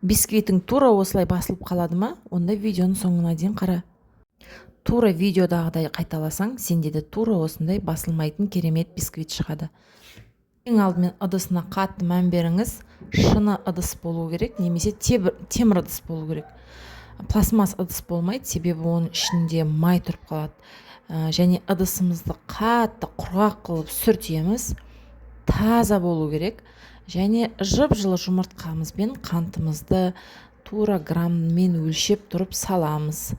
Бисквитің тура осылай басылып қалады ма? Онда видеоның соңына дейін қара. Тура видеодағыдай қайталасаң, сенде де тура осындай басылмайтын керемет бисквит шығады. Ең алдымен ыдысына қатты мән беріңіз. Шыны ыдыс болу керек, немесе темір ыдыс болу керек. Пластмасс ыдыс болмайды, себебі оның ішінде май тұрып қалады. Және ыдысымызды қатты құрғақ қылып сүртеміз. Таза болу керек. Және жып-жылы жұмыртқамызбен қантымызды тура граммен өлшеп тұрып саламыз.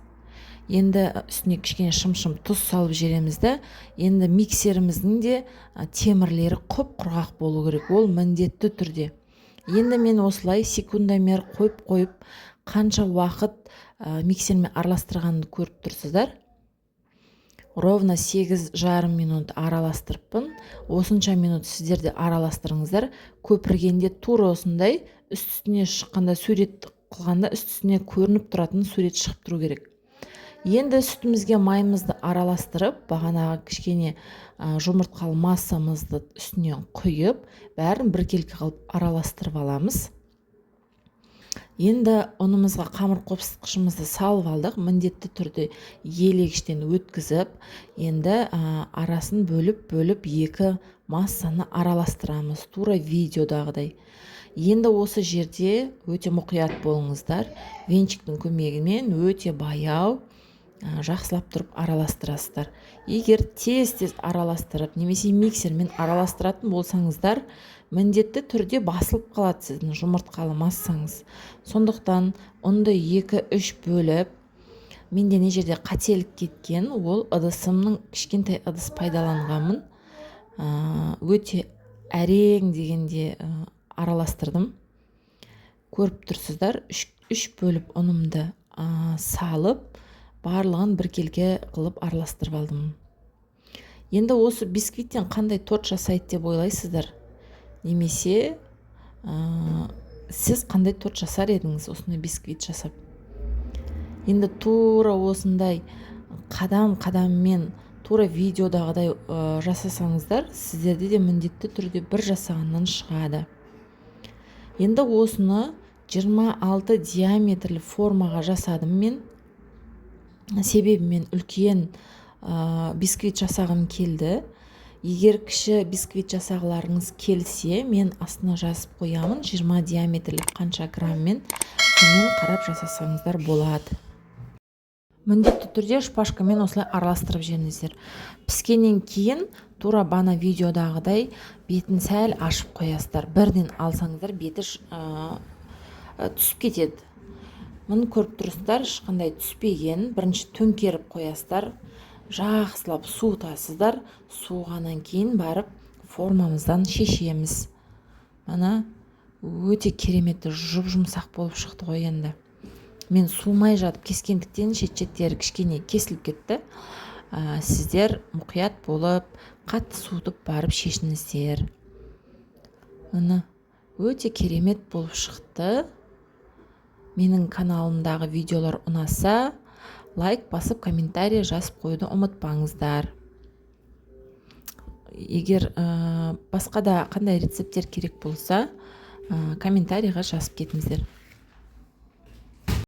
Енді үстіне кішкене шым-шым тұз салып жіберемізді. Енді миксеріміздің де темірлері құп-құрғақ болу керек. Ол міндетті түрде. Енді мен осылай секундомер қойып қанша уақыт миксермен араластырғанды көріп тұрсыздар. Ровно 8,5 минут араластырыппын. Осынша минут сіздер де араластырыңыздар. Көпіргенде тура осындай үстіне шыққанда, сурет қылғанда үстіне көрініп тұратын сурет шығып тұру керек. Енді сүтімізге майымызды араластырып, бағанағы кішкене жұмыртқалы массамызды үстінен құйып, бәрін біркелкі қылып араластырып аламыз. Енді ұнымызға қамыр қопсытқышымызды салып алдық. Міндетті түрде елегіштен өткізіп, енді арасын бөліп екі массаны араластырамыз. Тура видеодағыдай. Енді осы жерде өте мұқият болыңыздар. Венчиктің көмегімен өте баяу жақсылап тұрып араластырасыздар. Егер тез араластырып, немесе миксермен араластыратын болсаңыздар, міндетті түрде басылып қалады сіздің жұмыртқалы массаңыз. Сондықтан ұнды 2-3 бөліп, менде не жерде қателік кеткен, ол ыдысымның кішкентай ыдыс пайдаланғанмын. Өте әрең дегенде араластырдым. Көріп тұрсыздар, 3 бөліп ұнымды салып, барлығын біркелкі қылып араластырып алдым. Енді осы бисквиттен қандай торт жасайды деп ойлайсыздар? Немесе сіз қандай торт жасар едіңіз осындай бисквит жасап? Енді тура осындай қадам-қадаммен тура видеодағыдай жасасаңыздар, сіздерде де міндетті түрде бір жасағаннан шығады. Енді осыны 26 диаметрлі формаға жасадым мен. Себебі мен үлкен бисквит жасағым келді. Егер кіші бисквит жасағыларыңыз келсе, мен астына жазып қоямын 20 диаметрлік қанша граммен, сонымен қарап жасасаңыздар болады. Міндетті түрде шпажкамен осылай араластырып жіберіңіздер. Піскеннен кейін тура бана видеодағыдай бетін сәл ашып қоясыздар. Бірден алсаңыздар беті түсіп кетеді. Мұны көріп тұрсыздар, ешқандай түспеген. Бірінші төңкеріп қоясыздар. Жақсылап суытасыздар. Суығаннан кейін барып формамыздан шешеміз. Мана өте кереметті жұп-жұмсақ болып шықты ғой енді. Мен суымай жатып кескендіктен шет-шеттері кішкене кесіліп кетті. Сіздер мұқият болып, қатты суытып барып шешіңіздер. Мына өте керемет болып шықты. Менің каналымдағы видеолар ұнаса, лайк басып, комментарий жазып қойды ұмытпаңыздар. Егер басқа да қандай рецепттер керек болса, комментарийға жазып кетіңіздер.